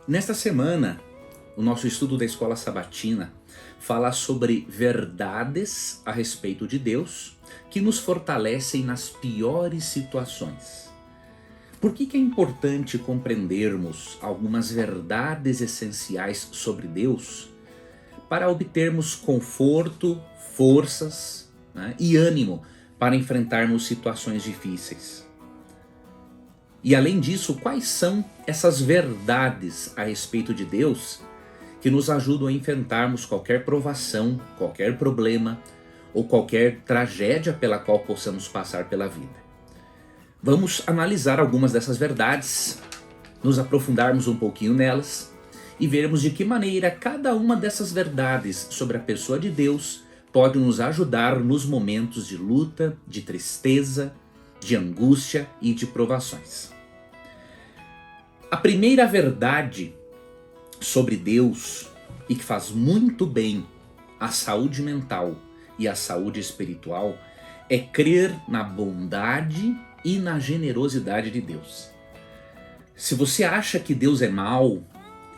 Nesta semana, o nosso estudo da Escola Sabatina fala sobre verdades a respeito de Deus que nos fortalecem nas piores situações. Por que é importante compreendermos algumas verdades essenciais sobre Deus para obtermos conforto, forças, e ânimo para enfrentarmos situações difíceis? E além disso, quais são essas verdades a respeito de Deus que nos ajudam a enfrentarmos qualquer provação, qualquer problema ou qualquer tragédia pela qual possamos passar pela vida? Vamos analisar algumas dessas verdades, nos aprofundarmos um pouquinho nelas e vermos de que maneira cada uma dessas verdades sobre a pessoa de Deus pode nos ajudar nos momentos de luta, de tristeza, de angústia e de provações. A primeira verdade sobre Deus, e que faz muito bem à saúde mental e à saúde espiritual, é crer na bondade e na generosidade de Deus. Se você acha que Deus é mau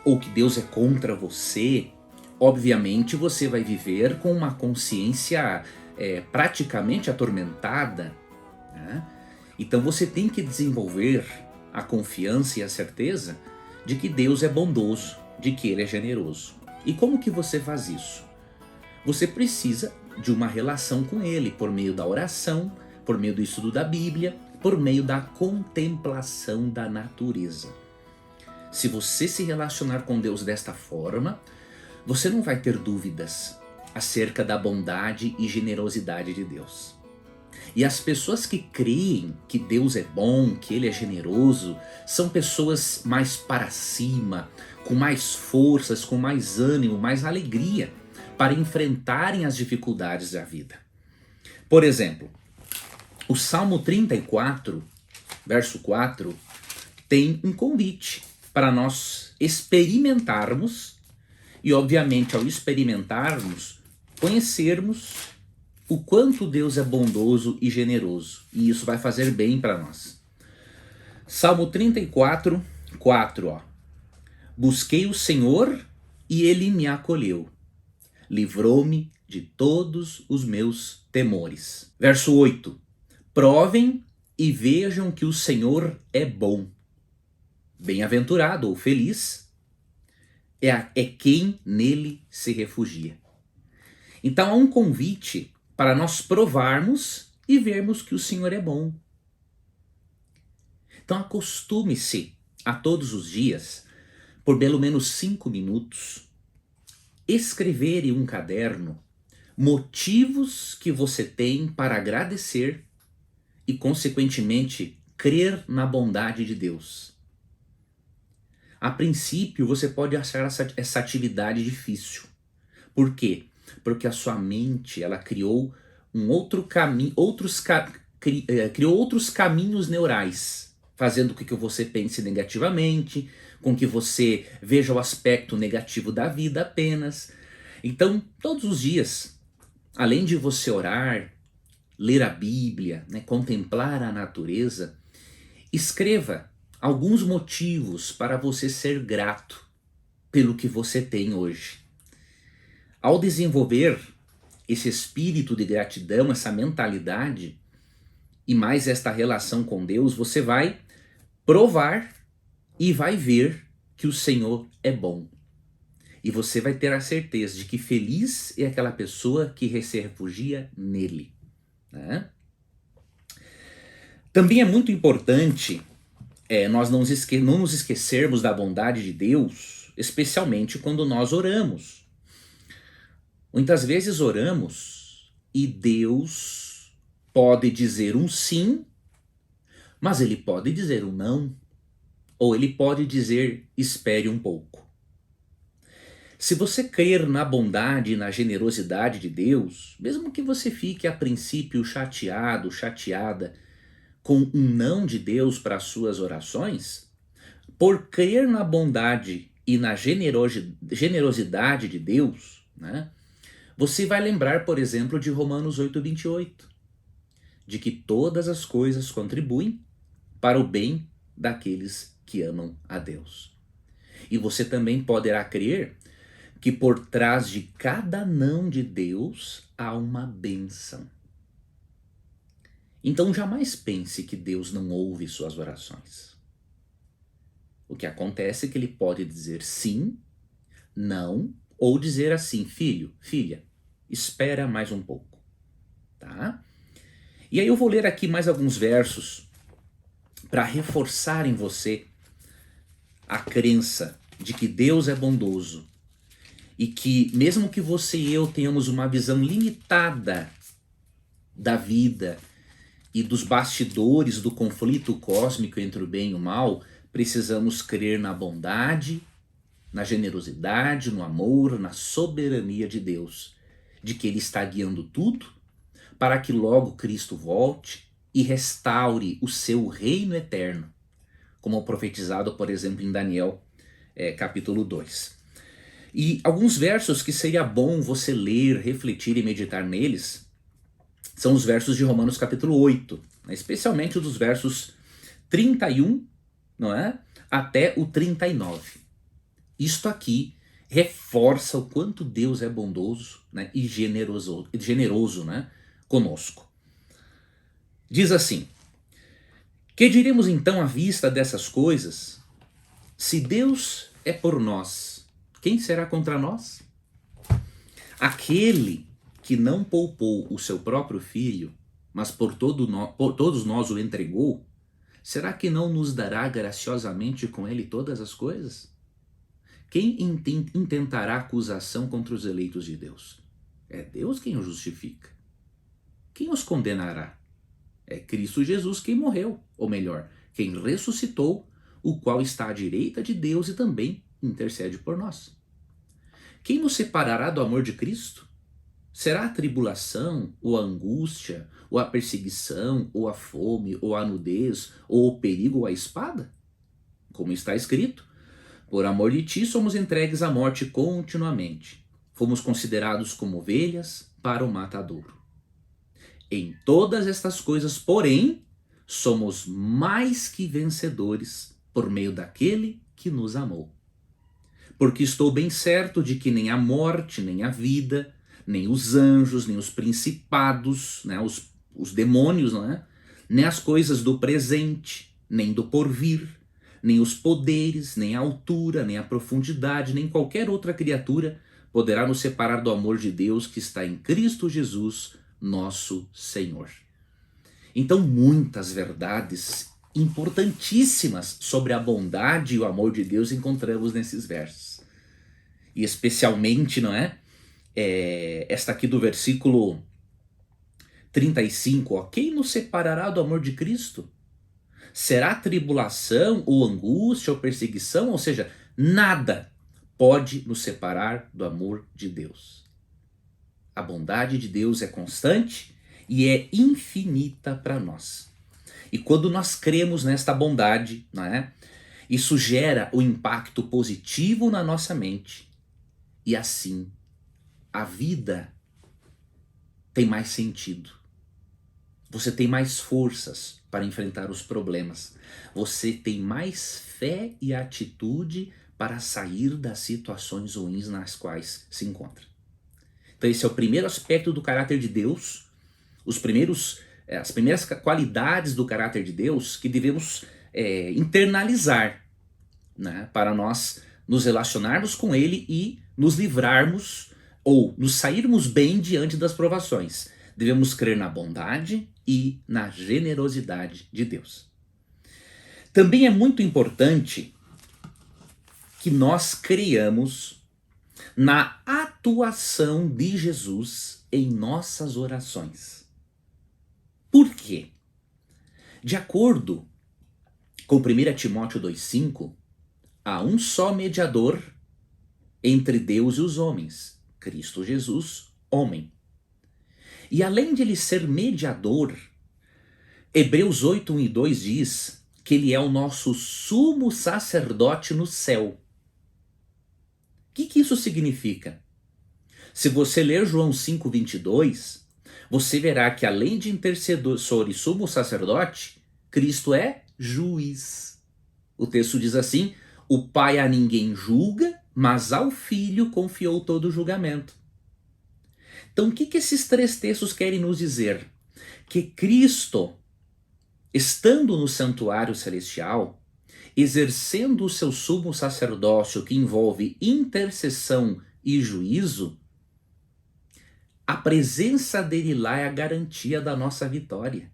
ou que Deus é contra você, obviamente você vai viver com uma consciência praticamente atormentada, né? Então você tem que desenvolver a confiança e a certeza de que Deus é bondoso, de que Ele é generoso. E como que você faz isso? Você precisa de uma relação com Ele por meio da oração, por meio do estudo da Bíblia, por meio da contemplação da natureza. Se você se relacionar com Deus desta forma, você não vai ter dúvidas acerca da bondade e generosidade de Deus. E as pessoas que creem que Deus é bom, que Ele é generoso, são pessoas mais para cima, com mais forças, com mais ânimo, mais alegria para enfrentarem as dificuldades da vida. Por exemplo, o Salmo 34, verso 4, tem um convite para nós experimentarmos e, obviamente, ao experimentarmos, conhecermos o quanto Deus é bondoso e generoso. E isso vai fazer bem para nós. Salmo 34, 4. Busquei o Senhor e Ele me acolheu. Livrou-me de todos os meus temores. Verso 8. Provem e vejam que o Senhor é bom. Bem-aventurado ou feliz é quem nele se refugia. Então há um convite para nós provarmos e vermos que o Senhor é bom. Então acostume-se a todos os dias, por pelo menos 5 minutos, escrever em um caderno motivos que você tem para agradecer e, consequentemente, crer na bondade de Deus. A princípio, você pode achar essa atividade difícil. Por quê? Porque a sua mente ela criou criou outros caminhos neurais, fazendo com que você pense negativamente, com que você veja o aspecto negativo da vida apenas. Então, todos os dias, além de você orar, ler a Bíblia, contemplar a natureza, escreva alguns motivos para você ser grato pelo que você tem hoje. Ao desenvolver esse espírito de gratidão, essa mentalidade e mais esta relação com Deus, você vai provar e vai ver que o Senhor é bom. E você vai ter a certeza de que feliz é aquela pessoa que se refugia nele, né? Também é muito importante nós não nos esquecermos da bondade de Deus, especialmente quando nós oramos. Muitas vezes oramos e Deus pode dizer um sim, mas Ele pode dizer um não, ou Ele pode dizer espere um pouco. Se você crer na bondade e na generosidade de Deus, mesmo que você fique a princípio chateado, chateada com um não de Deus para as suas orações, por crer na bondade e na generosidade de Deus, você vai lembrar, por exemplo, de Romanos 8:28, de que todas as coisas contribuem para o bem daqueles que amam a Deus. E você também poderá crer que por trás de cada não de Deus há uma bênção. Então jamais pense que Deus não ouve suas orações. O que acontece é que ele pode dizer sim, não, ou dizer assim, filho, filha, espera mais um pouco, tá? E aí eu vou ler aqui mais alguns versos para reforçar em você a crença de que Deus é bondoso e que mesmo que você e eu tenhamos uma visão limitada da vida e dos bastidores do conflito cósmico entre o bem e o mal, precisamos crer na bondade, na generosidade, no amor, na soberania de Deus, de que Ele está guiando tudo para que logo Cristo volte e restaure o seu reino eterno, como profetizado, por exemplo, em Daniel, capítulo 2. E alguns versos que seria bom você ler, refletir e meditar neles, são os versos de Romanos capítulo 8, né? Especialmente dos versos 31, não é? Até o 39. Isto aqui reforça o quanto Deus é bondoso, né? E generoso, né? Conosco. Diz assim: que diremos então à vista dessas coisas? Se Deus é por nós, quem será contra nós? Aquele que não poupou o seu próprio filho, mas por todos nós o entregou, será que não nos dará graciosamente com ele todas as coisas? Quem intentará acusação contra os eleitos de Deus? É Deus quem os justifica. Quem os condenará? É Cristo Jesus quem morreu, ou melhor, quem ressuscitou, o qual está à direita de Deus e também intercede por nós. Quem nos separará do amor de Cristo? Será a tribulação, ou a angústia, ou a perseguição, ou a fome, ou a nudez, ou o perigo, ou a espada? Como está escrito, por amor de ti somos entregues à morte continuamente. Fomos considerados como ovelhas para o matadouro. Em todas estas coisas, porém, somos mais que vencedores por meio daquele que nos amou. Porque estou bem certo de que nem a morte, nem a vida, nem os anjos, nem os principados, né, os demônios, não é? Nem as coisas do presente, nem do porvir, nem os poderes, nem a altura, nem a profundidade, nem qualquer outra criatura poderá nos separar do amor de Deus que está em Cristo Jesus, nosso Senhor. Então, muitas verdades importantíssimas sobre a bondade e o amor de Deus encontramos nesses versos. E especialmente, não é? Esta aqui do versículo 35, ó, quem nos separará do amor de Cristo? Será tribulação, ou angústia, ou perseguição? Ou seja, nada pode nos separar do amor de Deus. A bondade de Deus é constante e é infinita para nós. E quando nós cremos nesta bondade, não é? Isso gera um impacto positivo na nossa mente. E assim, a vida tem mais sentido. Você tem mais forças para enfrentar os problemas. Você tem mais fé e atitude para sair das situações ruins nas quais se encontra. Então esse é o primeiro aspecto do caráter de Deus, as primeiras qualidades do caráter de Deus que devemos internalizar, né, para nós nos relacionarmos com Ele e nos livrarmos ou nos sairmos bem diante das provações. Devemos crer na bondade e na generosidade de Deus. Também é muito importante que nós creiamos na atuação de Jesus em nossas orações. Por quê? De acordo com 1 Timóteo 2,5, há um só mediador entre Deus e os homens, Cristo Jesus, homem. E além de ele ser mediador, Hebreus 8, 1 e 2 diz que ele é o nosso sumo sacerdote no céu. O que isso significa? Se você ler João 5, 22, você verá que além de intercessor e sumo sacerdote, Cristo é juiz. O texto diz assim, O Pai a ninguém julga, mas ao Filho confiou todo o julgamento. Então o que esses três textos querem nos dizer? Que Cristo, estando no santuário celestial, exercendo o seu sumo sacerdócio que envolve intercessão e juízo, a presença dele lá é a garantia da nossa vitória.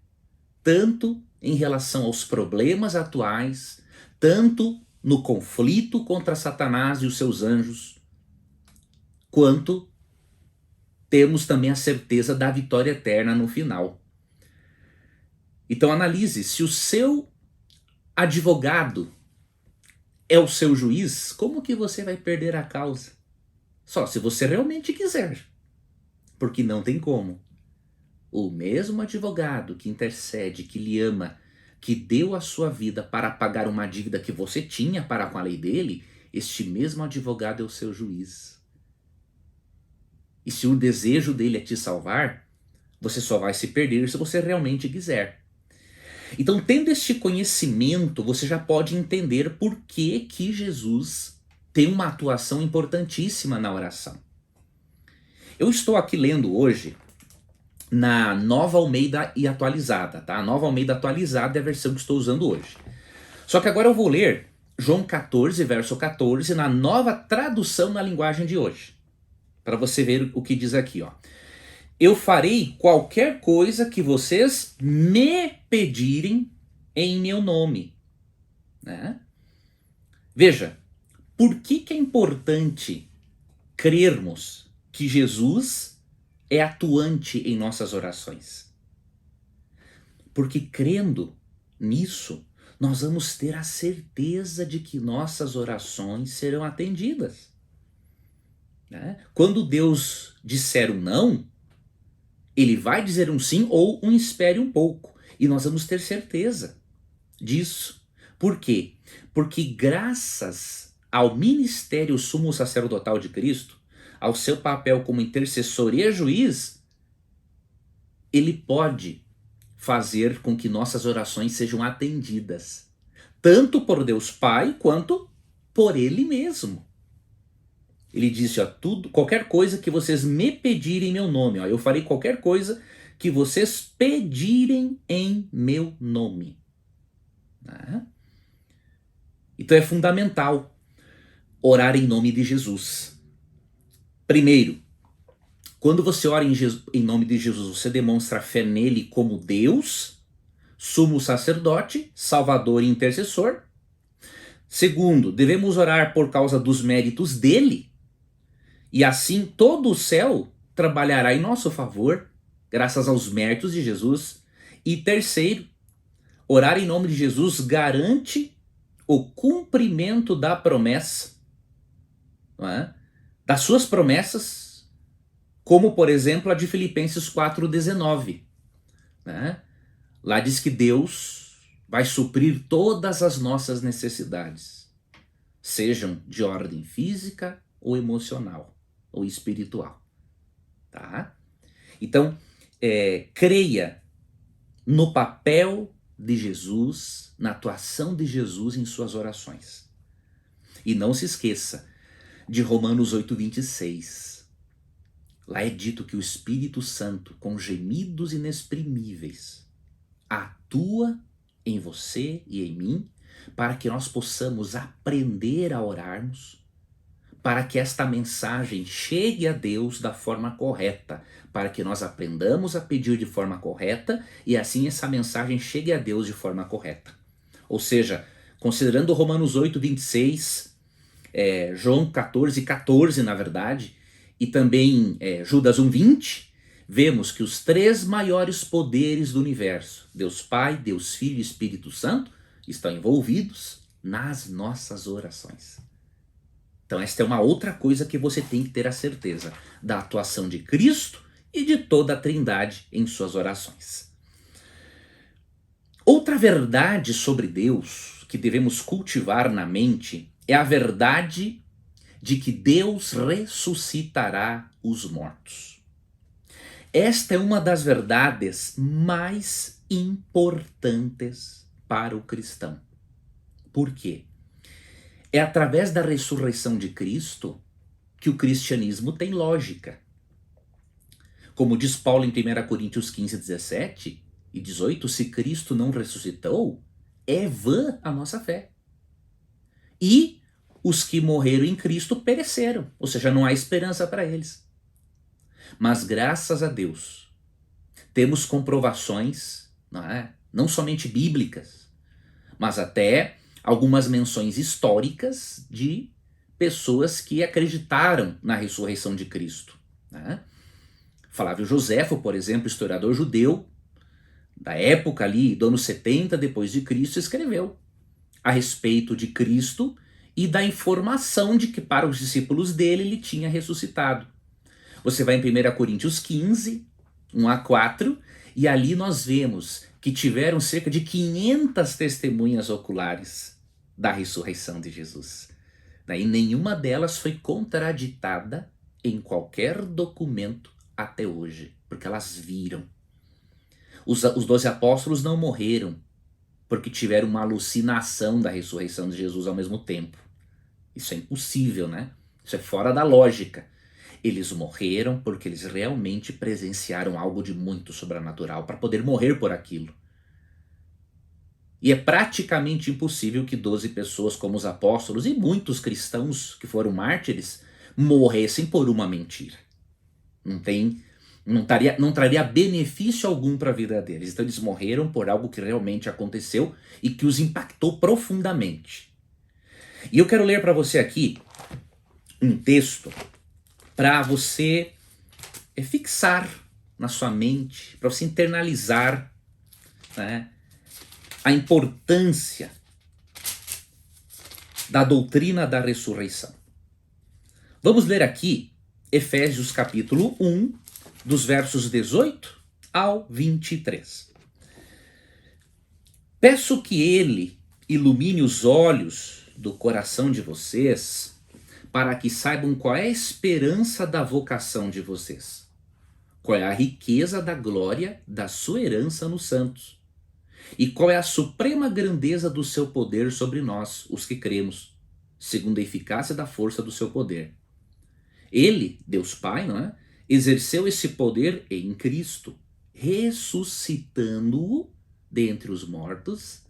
Tanto em relação aos problemas atuais, tanto no conflito contra Satanás e os seus anjos, quanto temos também a certeza da vitória eterna no final. Então analise, se o seu advogado é o seu juiz, como que você vai perder a causa? Só se você realmente quiser, porque não tem como. O mesmo advogado que intercede, que lhe ama, que deu a sua vida para pagar uma dívida que você tinha para com a lei dele, este mesmo advogado é o seu juiz. E se o desejo dele é te salvar, você só vai se perder se você realmente quiser. Então, tendo este conhecimento, você já pode entender por que Jesus tem uma atuação importantíssima na oração. Eu estou aqui lendo hoje na Nova Almeida e Atualizada, tá? A Nova Almeida Atualizada é a versão que estou usando hoje. Só que agora eu vou ler João 14, verso 14, na nova tradução na linguagem de hoje. Para você ver o que diz aqui, ó. Eu farei qualquer coisa que vocês me pedirem em meu nome. Né? Veja, por que é importante crermos que Jesus é atuante em nossas orações? Porque crendo nisso, nós vamos ter a certeza de que nossas orações serão atendidas. Né? Quando Deus disser um não, ele vai dizer um sim ou um espere um pouco. E nós vamos ter certeza disso. Por quê? Porque graças ao ministério sumo sacerdotal de Cristo, ao seu papel como intercessor e juiz, ele pode fazer com que nossas orações sejam atendidas, tanto por Deus Pai quanto por Ele mesmo. Ele disse, ó, qualquer coisa que vocês me pedirem em meu nome, ó, eu farei qualquer coisa que vocês pedirem em meu nome. Né? Então é fundamental orar em nome de Jesus. Primeiro, quando você ora em nome de Jesus, você demonstra fé nele como Deus, sumo sacerdote, salvador e intercessor. Segundo, devemos orar por causa dos méritos dele. E assim todo o céu trabalhará em nosso favor, graças aos méritos de Jesus. E terceiro, orar em nome de Jesus garante o cumprimento da promessa, não é? Das suas promessas, como por exemplo a de Filipenses 4,19. Né? Lá diz que Deus vai suprir todas as nossas necessidades, sejam de ordem física ou emocional ou espiritual, tá? Então, creia no papel de Jesus, na atuação de Jesus em suas orações. E não se esqueça de Romanos 8,26. Lá é dito que o Espírito Santo, com gemidos inexprimíveis, atua em você e em mim, para que nós possamos aprender a orarmos, para que esta mensagem chegue a Deus da forma correta, para que nós aprendamos a pedir de forma correta e assim essa mensagem chegue a Deus de forma correta. Ou seja, considerando Romanos 8,26, João 14,14 na verdade, e também Judas 1,20, vemos que os três maiores poderes do universo, Deus Pai, Deus Filho e Espírito Santo, estão envolvidos nas nossas orações. Então esta é uma outra coisa que você tem que ter a certeza, da atuação de Cristo e de toda a Trindade em suas orações. Outra verdade sobre Deus que devemos cultivar na mente é a verdade de que Deus ressuscitará os mortos. Esta é uma das verdades mais importantes para o cristão. Por quê? É através da ressurreição de Cristo que o cristianismo tem lógica. Como diz Paulo em 1 Coríntios 15, 17 e 18, se Cristo não ressuscitou, é vã a nossa fé. E os que morreram em Cristo pereceram, ou seja, não há esperança para eles. Mas graças a Deus, temos comprovações, não somente bíblicas, mas até algumas menções históricas de pessoas que acreditaram na ressurreição de Cristo. Flávio Joséfo, por exemplo, historiador judeu, da época ali, do ano 70 depois de Cristo, escreveu a respeito de Cristo e da informação de que para os discípulos dele ele tinha ressuscitado. Você vai em 1 Coríntios 15, 1 a 4, e ali nós vemos que tiveram cerca de 500 testemunhas oculares da ressurreição de Jesus. E nenhuma delas foi contraditada em qualquer documento até hoje, porque elas viram. Os 12 apóstolos não morreram porque tiveram uma alucinação da ressurreição de Jesus ao mesmo tempo. Isso é impossível, né? Isso é fora da lógica. Eles morreram porque eles realmente presenciaram algo de muito sobrenatural para poder morrer por aquilo. E é praticamente impossível que 12 pessoas como os apóstolos e muitos cristãos que foram mártires morressem por uma mentira. Não traria benefício algum para a vida deles. Então eles morreram por algo que realmente aconteceu e que os impactou profundamente. E eu quero ler para você aqui um texto para você fixar na sua mente, para você internalizar, né, a importância da doutrina da ressurreição. Vamos ler aqui Efésios capítulo 1, dos versos 18 ao 23. Peço que ele ilumine os olhos do coração de vocês, para que saibam qual é a esperança da vocação de vocês, qual é a riqueza da glória da sua herança nos santos, e qual é a suprema grandeza do seu poder sobre nós, os que cremos, segundo a eficácia da força do seu poder. Ele, Deus Pai, exerceu esse poder em Cristo, ressuscitando-o dentre os mortos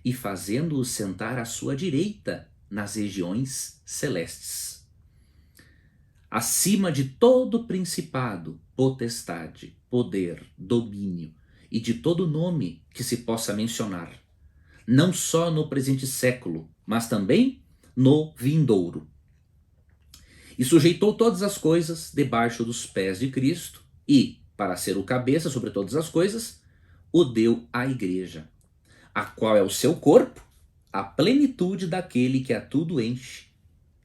e fazendo-o sentar à sua direita nas regiões celestes, acima de todo principado, potestade, poder, domínio e de todo nome que se possa mencionar, não só no presente século, mas também no vindouro. E sujeitou todas as coisas debaixo dos pés de Cristo e, para ser o cabeça sobre todas as coisas, o deu à igreja, a qual é o seu corpo, a plenitude daquele que a tudo enche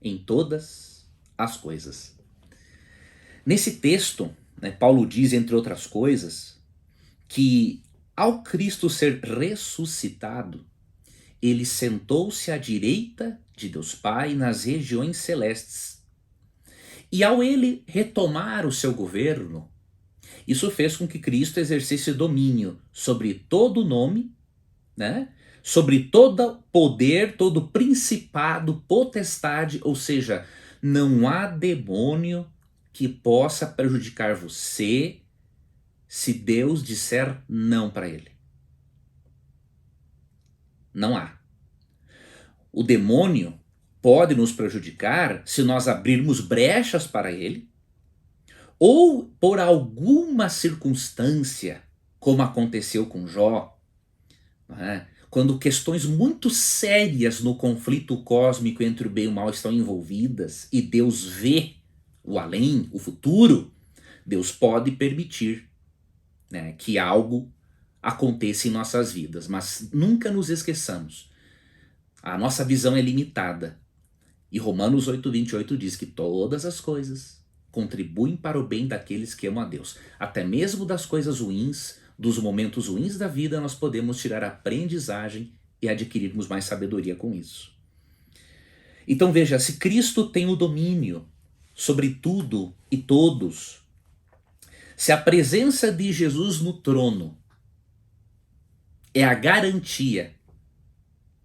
em todas as coisas. Nesse texto, Paulo diz, entre outras coisas, que ao Cristo ser ressuscitado, ele sentou-se à direita de Deus Pai nas regiões celestes. E ao ele retomar o seu governo, isso fez com que Cristo exercesse domínio sobre todo nome, sobre todo poder, todo principado, potestade, ou seja, não há demônio que possa prejudicar você se Deus disser não para ele. Não há. O demônio pode nos prejudicar se nós abrirmos brechas para ele, ou por alguma circunstância, como aconteceu com Jó, quando questões muito sérias no conflito cósmico entre o bem e o mal estão envolvidas e Deus vê o além, o futuro, Deus pode permitir, que algo aconteça em nossas vidas. Mas nunca nos esqueçamos, a nossa visão é limitada. E Romanos 8:28 diz que todas as coisas contribuem para o bem daqueles que amam a Deus. Até mesmo das coisas ruins, dos momentos ruins da vida, nós podemos tirar aprendizagem e adquirirmos mais sabedoria com isso. Então veja, se Cristo tem o domínio sobre tudo e todos, se a presença de Jesus no trono é a garantia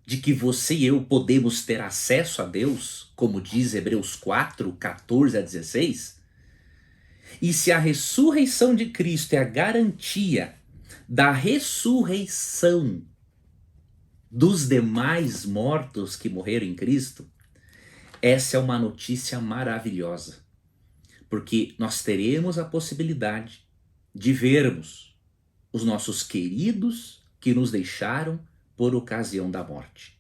de que você e eu podemos ter acesso a Deus, como diz Hebreus 4, 14 a 16, e se a ressurreição de Cristo é a garantia da ressurreição dos demais mortos que morreram em Cristo, essa é uma notícia maravilhosa, porque nós teremos a possibilidade de vermos os nossos queridos que nos deixaram por ocasião da morte.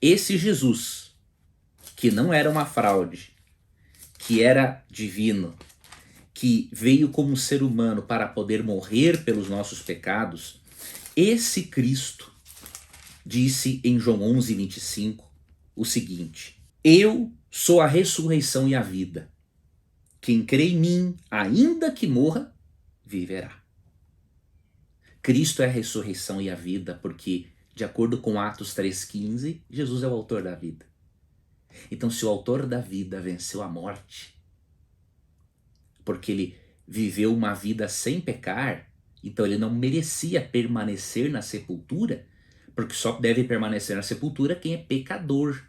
Esse Jesus, que não era uma fraude, que era divino, que veio como ser humano para poder morrer pelos nossos pecados, esse Cristo disse em João 11:25 o seguinte: eu sou a ressurreição e a vida. Quem crê em mim, ainda que morra, viverá. Cristo é a ressurreição e a vida, porque, de acordo com Atos 3,15, Jesus é o autor da vida. Então, se o autor da vida venceu a morte, porque ele viveu uma vida sem pecar, então ele não merecia permanecer na sepultura, porque só deve permanecer na sepultura quem é pecador.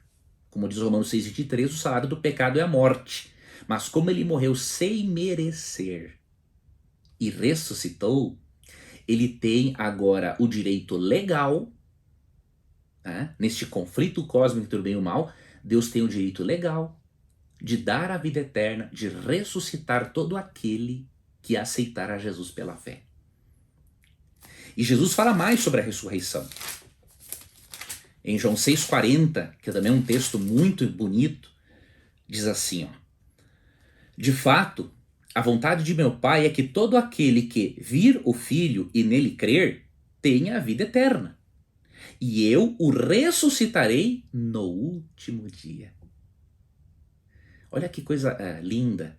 Como diz Romanos 6,23, o salário do pecado é a morte. Mas como ele morreu sem merecer e ressuscitou, ele tem agora o direito legal, né? Neste conflito cósmico entre o bem e o mal, Deus tem o direito legal de dar a vida eterna, de ressuscitar todo aquele que aceitar a Jesus pela fé. E Jesus fala mais sobre a ressurreição. Em João 6,40, que também é um texto muito bonito, diz assim, ó: de fato, a vontade de meu Pai é que todo aquele que vir o Filho e nele crer, tenha a vida eterna. E eu o ressuscitarei no último dia. Olha que coisa linda.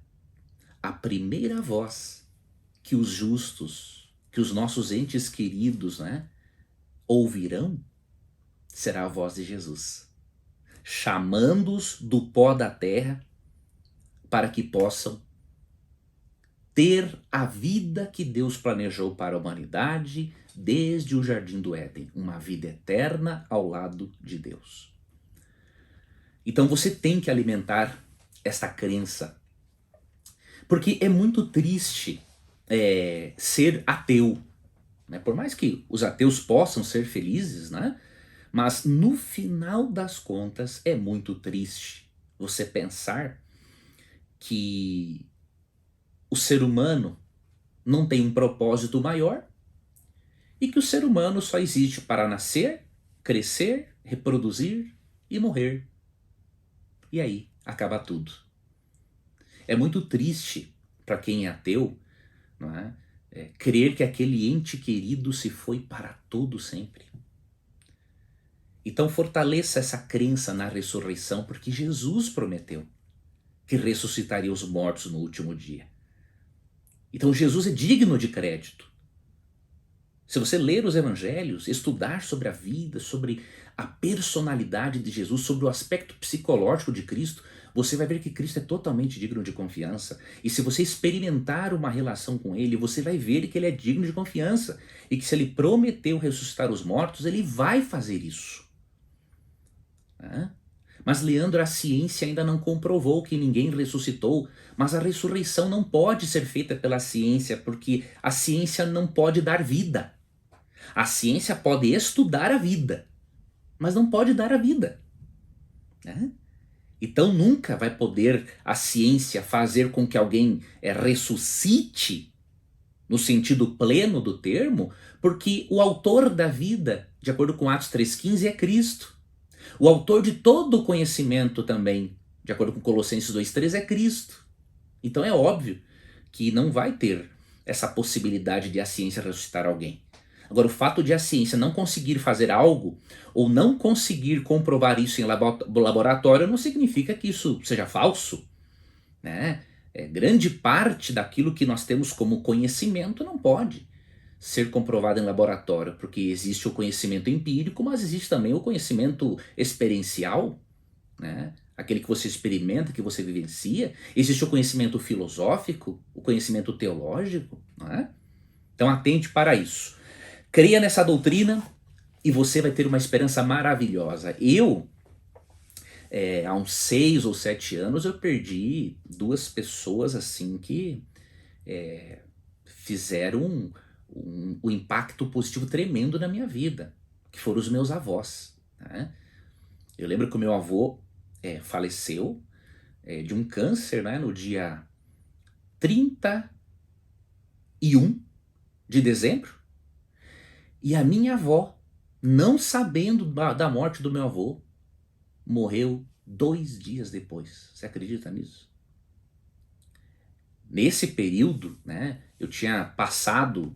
A primeira voz que os justos, que os nossos entes queridos, né, ouvirão, será a voz de Jesus, chamando-os do pó da terra para que possam ter a vida que Deus planejou para a humanidade desde o Jardim do Éden, uma vida eterna ao lado de Deus. Então você tem que alimentar esta crença, porque é muito triste ser ateu, né? Por mais que os ateus possam ser felizes, né? Mas no final das contas é muito triste você pensar que o ser humano não tem um propósito maior e que o ser humano só existe para nascer, crescer, reproduzir e morrer. E aí acaba tudo. É muito triste para quem é ateu, não é? Crer que aquele ente querido se foi para todo sempre. Então fortaleça essa crença na ressurreição, porque Jesus prometeu que ressuscitaria os mortos no último dia. Então Jesus é digno de crédito. Se você ler os evangelhos, estudar sobre a vida, sobre a personalidade de Jesus, sobre o aspecto psicológico de Cristo, você vai ver que Cristo é totalmente digno de confiança. E se você experimentar uma relação com Ele, você vai ver que Ele é digno de confiança. E que se Ele prometeu ressuscitar os mortos, Ele vai fazer isso. Mas, Leandro, a ciência ainda não comprovou que ninguém ressuscitou. Mas a ressurreição não pode ser feita pela ciência, porque a ciência não pode dar vida. A ciência pode estudar a vida, mas não pode dar a vida. Então nunca vai poder a ciência fazer com que alguém ressuscite no sentido pleno do termo, porque o autor da vida, de acordo com Atos 3,15, é Cristo. O autor de todo o conhecimento também, de acordo com Colossenses 2,3, é Cristo. Então é óbvio que não vai ter essa possibilidade de a ciência ressuscitar alguém. Agora, o fato de a ciência não conseguir fazer algo ou não conseguir comprovar isso em laboratório não significa que isso seja falso, né? Grande parte daquilo que nós temos como conhecimento não pode ser comprovado em laboratório, porque existe o conhecimento empírico, mas existe também o conhecimento experiencial, né? Aquele que você experimenta, que você vivencia. Existe o conhecimento filosófico, o conhecimento teológico, né? Então atente para isso. Creia nessa doutrina, e você vai ter uma esperança maravilhosa. Há uns 6 ou 7 anos, eu perdi 2 pessoas assim que fizeram um impacto positivo tremendo na minha vida, que foram os meus avós, né? Eu lembro que o meu avô faleceu de um câncer, né, no dia 31 de dezembro, e a minha avó, não sabendo da morte do meu avô, morreu 2 dias depois. Você acredita nisso? Nesse período, né, eu tinha passado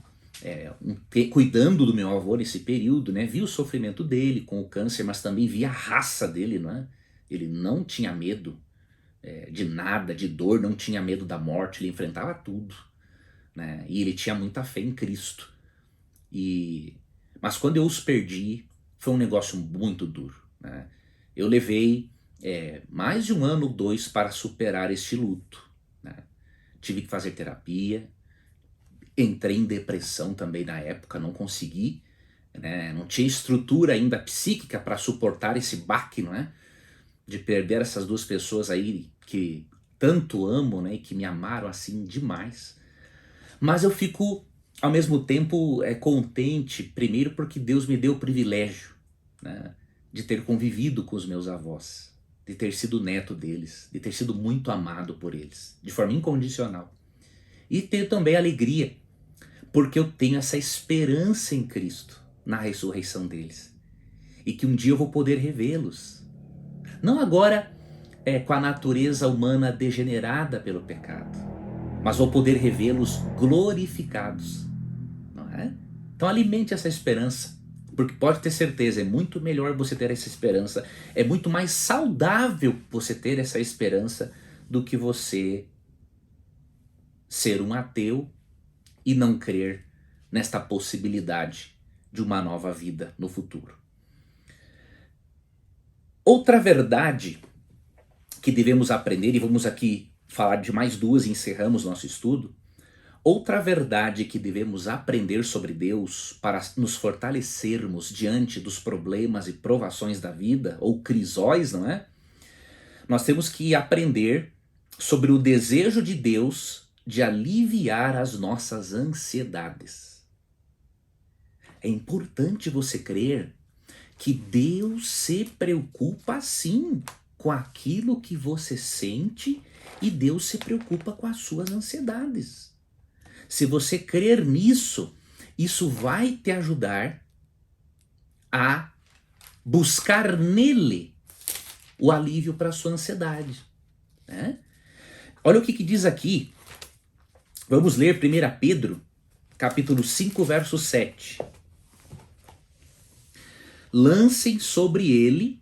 cuidando do meu avô nesse período, né, vi o sofrimento dele com o câncer, mas também vi a raça dele, né? Ele não tinha medo de nada, de dor, não tinha medo da morte, ele enfrentava tudo, né? E ele tinha muita fé em Cristo. Mas quando eu os perdi, foi um negócio muito duro, né? Eu levei mais de 1 ano ou 2 para superar este luto, né? Tive que fazer terapia, entrei em depressão também na época, não consegui, né? Não tinha estrutura ainda psíquica para suportar esse baque, não é? De perder essas 2 pessoas aí que tanto amo, né? E que me amaram assim demais. Mas eu fico ao mesmo tempo contente, primeiro porque Deus me deu o privilégio, né, de ter convivido com os meus avós, de ter sido neto deles, de ter sido muito amado por eles, de forma incondicional. E ter também alegria, porque eu tenho essa esperança em Cristo, na ressurreição deles. E que um dia eu vou poder revê-los. Não agora com a natureza humana degenerada pelo pecado, mas vou poder revê-los glorificados, não é? Então alimente essa esperança, porque pode ter certeza, é muito melhor você ter essa esperança, é muito mais saudável você ter essa esperança do que você ser um ateu e não crer nesta possibilidade de uma nova vida no futuro. Outra verdade que devemos aprender, e vamos aqui falar de mais 2 e encerramos nosso estudo. Outra verdade que devemos aprender sobre Deus para nos fortalecermos diante dos problemas e provações da vida, ou crisóis, não é? Nós temos que aprender sobre o desejo de Deus de aliviar as nossas ansiedades. É importante você crer que Deus se preocupa sim com aquilo que você sente e Deus se preocupa com as suas ansiedades. Se você crer nisso, isso vai te ajudar a buscar nele o alívio para a sua ansiedade, né? Olha o que diz aqui. Vamos ler 1 Pedro, capítulo 5, verso 7. Lancem sobre ele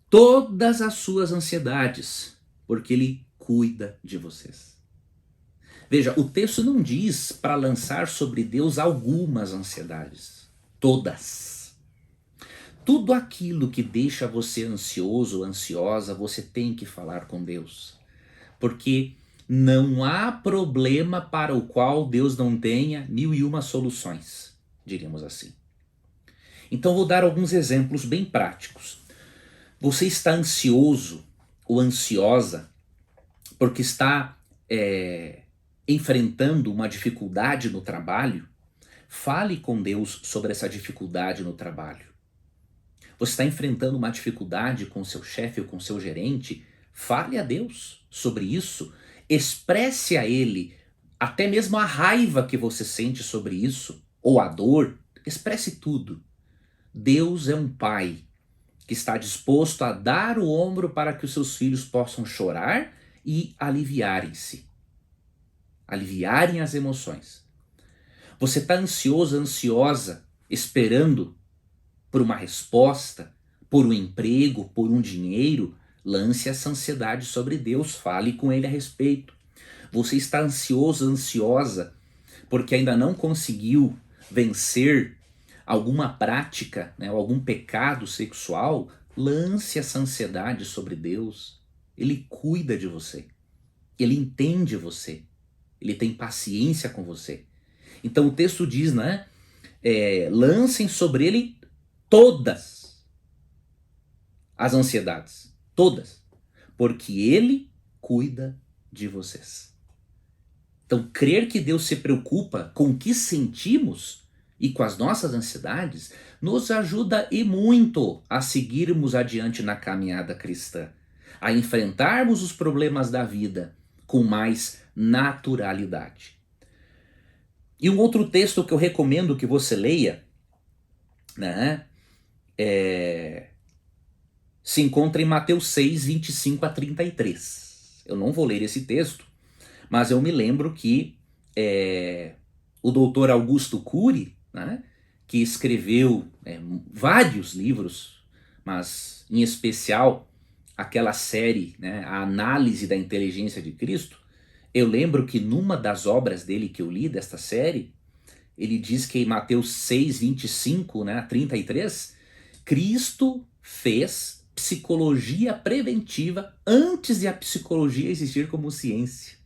todas as suas ansiedades, porque ele cuida de vocês. Veja, o texto não diz para lançar sobre Deus algumas ansiedades, todas. Tudo aquilo que deixa você ansioso, ansiosa, você tem que falar com Deus. Porque não há problema para o qual Deus não tenha 1001 soluções, diríamos assim. Então vou dar alguns exemplos bem práticos. Você está ansioso ou ansiosa porque está enfrentando uma dificuldade no trabalho? Fale com Deus sobre essa dificuldade no trabalho. Você está enfrentando uma dificuldade com seu chefe ou com seu gerente? Fale a Deus sobre isso. Expresse a Ele até mesmo a raiva que você sente sobre isso, ou a dor. Expresse tudo. Deus é um pai que está disposto a dar o ombro para que os seus filhos possam chorar e aliviarem-se. Aliviarem as emoções. Você está ansioso, ansiosa, esperando por uma resposta, por um emprego, por um dinheiro? Lance essa ansiedade sobre Deus, fale com Ele a respeito. Você está ansioso, ansiosa, porque ainda não conseguiu vencer alguma prática, né, ou algum pecado sexual? Lance essa ansiedade sobre Deus. Ele cuida de você. Ele entende você. Ele tem paciência com você. Então o texto diz, né? Lancem sobre ele todas as ansiedades. Todas. Porque Ele cuida de vocês. Então, crer que Deus se preocupa com o que sentimos e com as nossas ansiedades nos ajuda e muito a seguirmos adiante na caminhada cristã, a enfrentarmos os problemas da vida com mais naturalidade. E um outro texto que eu recomendo que você leia, né, se encontra em Mateus 6, 25 a 33. Eu não vou ler esse texto, mas eu me lembro que o doutor Augusto Cury, né, que escreveu vários livros, mas em especial aquela série, né, A Análise da Inteligência de Cristo, eu lembro que numa das obras dele que eu li, desta série, ele diz que em Mateus 6, 25, né, a 33, Cristo fez psicologia preventiva antes de a psicologia existir como ciência.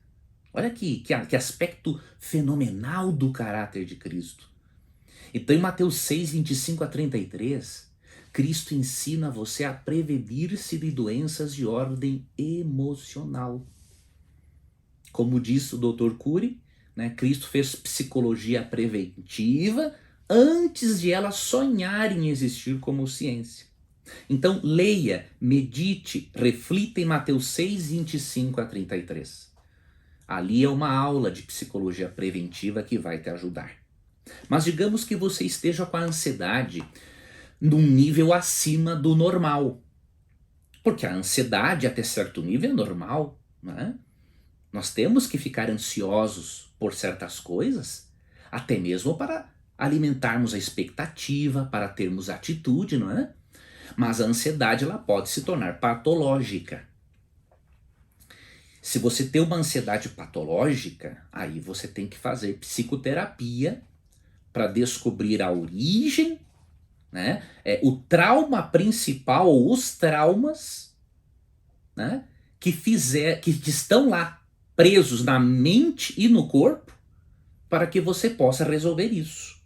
Olha que aspecto fenomenal do caráter de Cristo. Então em Mateus 6, 25 a 33, Cristo ensina você a prevenir-se de doenças de ordem emocional. Como disse o Dr. Cury, né, Cristo fez psicologia preventiva antes de ela sonhar em existir como ciência. Então leia, medite, reflita em Mateus 6, 25 a 33. Ali é uma aula de psicologia preventiva que vai te ajudar. Mas digamos que você esteja com a ansiedade num nível acima do normal. Porque a ansiedade até certo nível é normal, né? Nós temos que ficar ansiosos por certas coisas, até mesmo para alimentarmos a expectativa, para termos atitude, não é? Mas a ansiedade ela pode se tornar patológica. Se você tem uma ansiedade patológica, aí você tem que fazer psicoterapia para descobrir a origem, né? O trauma principal, ou os traumas, né? que estão lá, presos na mente e no corpo, para que você possa resolver isso.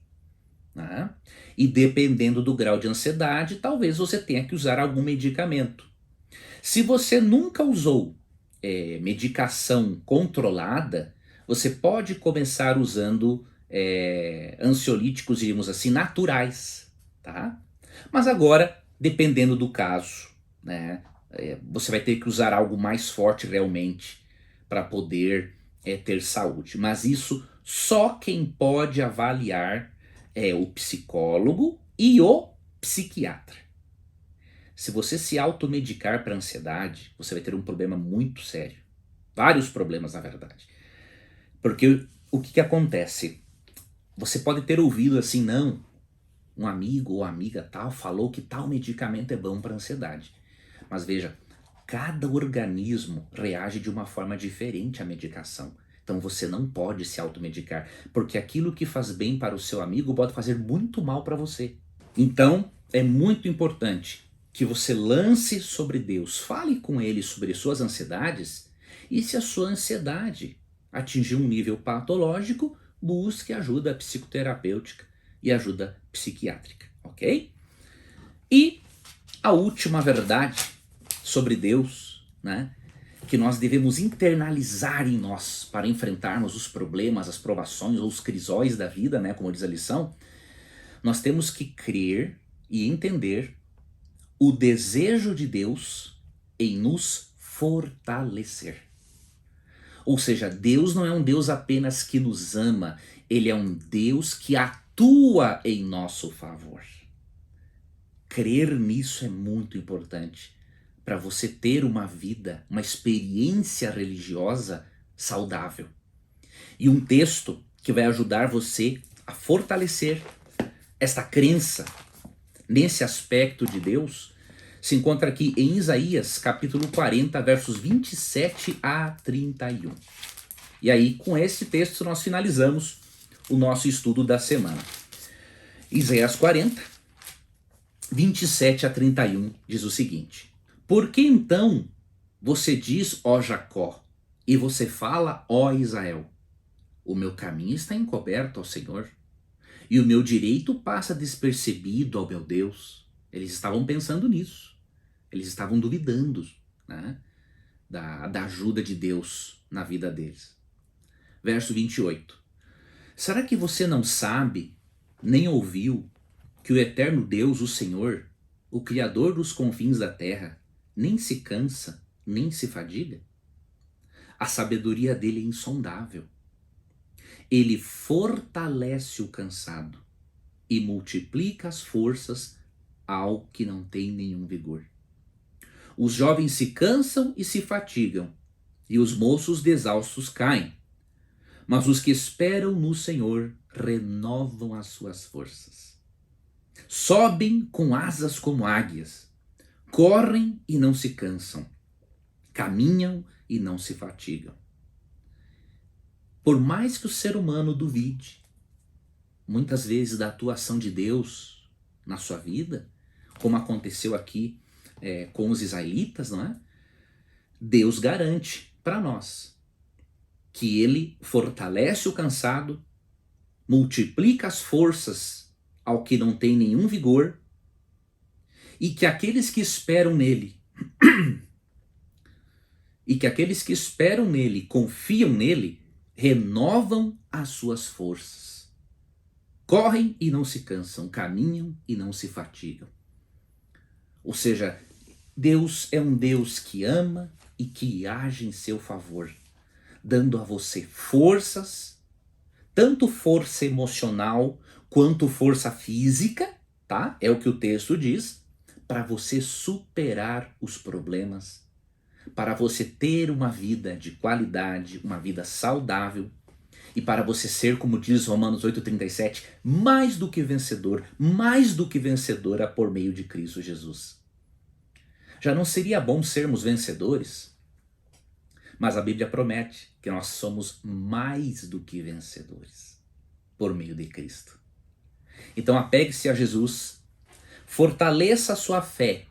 Né? E dependendo do grau de ansiedade, talvez você tenha que usar algum medicamento. Se você nunca usou medicação controlada, você pode começar usando ansiolíticos, digamos assim, naturais. Tá? Mas agora, dependendo do caso, né, você vai ter que usar algo mais forte realmente para poder ter saúde. Mas isso só quem pode avaliar é o psicólogo e o psiquiatra. Se você se automedicar para ansiedade, você vai ter um problema muito sério. Vários problemas, na verdade. Porque o que acontece? Você pode ter ouvido assim, não, um amigo ou amiga tal falou que tal medicamento é bom para ansiedade. Mas veja, cada organismo reage de uma forma diferente à medicação. Então você não pode se automedicar, porque aquilo que faz bem para o seu amigo pode fazer muito mal para você. Então é muito importante que você lance sobre Deus, fale com Ele sobre suas ansiedades, e se a sua ansiedade atingir um nível patológico, busque ajuda psicoterapêutica e ajuda psiquiátrica, ok? E a última verdade sobre Deus, né, que nós devemos internalizar em nós para enfrentarmos os problemas, as provações ou os crisóis da vida, né, como diz a lição, nós temos que crer e entender o desejo de Deus em nos fortalecer. Ou seja, Deus não é um Deus apenas que nos ama, Ele é um Deus que atua em nosso favor. Crer nisso é muito importante para você ter uma vida, uma experiência religiosa saudável. E um texto que vai ajudar você a fortalecer esta crença nesse aspecto de Deus se encontra aqui em Isaías, capítulo 40, versos 27 a 31. E aí, com esse texto, nós finalizamos o nosso estudo da semana. Isaías 40, 27 a 31, diz o seguinte: Por que então você diz, ó Jacó, e você fala, ó Israel, o meu caminho está encoberto ao Senhor, e o meu direito passa despercebido ao meu Deus. Eles estavam pensando nisso. Eles estavam duvidando, né, da ajuda de Deus na vida deles. Verso 28. Será que você não sabe, nem ouviu, que o eterno Deus, o Senhor, o Criador dos confins da terra, nem se cansa, nem se fadiga? A sabedoria dele é insondável. Ele fortalece o cansado e multiplica as forças ao que não tem nenhum vigor. Os jovens se cansam e se fatigam, e os moços exaustos caem. Mas os que esperam no Senhor renovam as suas forças. Sobem com asas como águias, correm e não se cansam, caminham e não se fatigam. Por mais que o ser humano duvide, muitas vezes, da atuação de Deus na sua vida, como aconteceu aqui com os israelitas, não é? Deus garante para nós que ele fortalece o cansado, multiplica as forças ao que não tem nenhum vigor, e que aqueles que esperam nele, confiam nele, renovam as suas forças. Correm e não se cansam, caminham e não se fatigam. Ou seja, Deus é um Deus que ama e que age em seu favor, dando a você forças, tanto força emocional quanto força física, tá? É o que o texto diz, para você superar os problemas, para você ter uma vida de qualidade, uma vida saudável, e para você ser, como diz Romanos 8,37, mais do que vencedora por meio de Cristo Jesus. Já não seria bom sermos vencedores? Mas a Bíblia promete que nós somos mais do que vencedores por meio de Cristo. Então apegue-se a Jesus, fortaleça a sua fé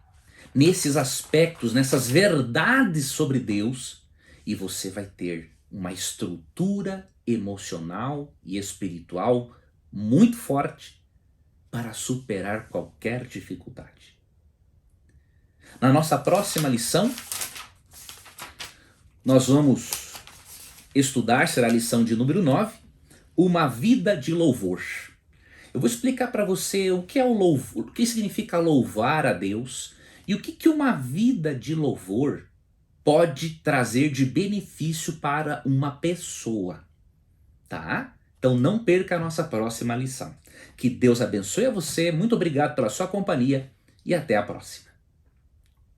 nesses aspectos, nessas verdades sobre Deus, e você vai ter uma estrutura emocional e espiritual muito forte para superar qualquer dificuldade. Na nossa próxima lição, nós vamos estudar, será a lição de número 9, uma vida de louvor. Eu vou explicar para você o que é o louvor, o que significa louvar a Deus e o que uma vida de louvor pode trazer de benefício para uma pessoa, tá? Então não perca a nossa próxima lição. Que Deus abençoe a você, muito obrigado pela sua companhia e até a próxima.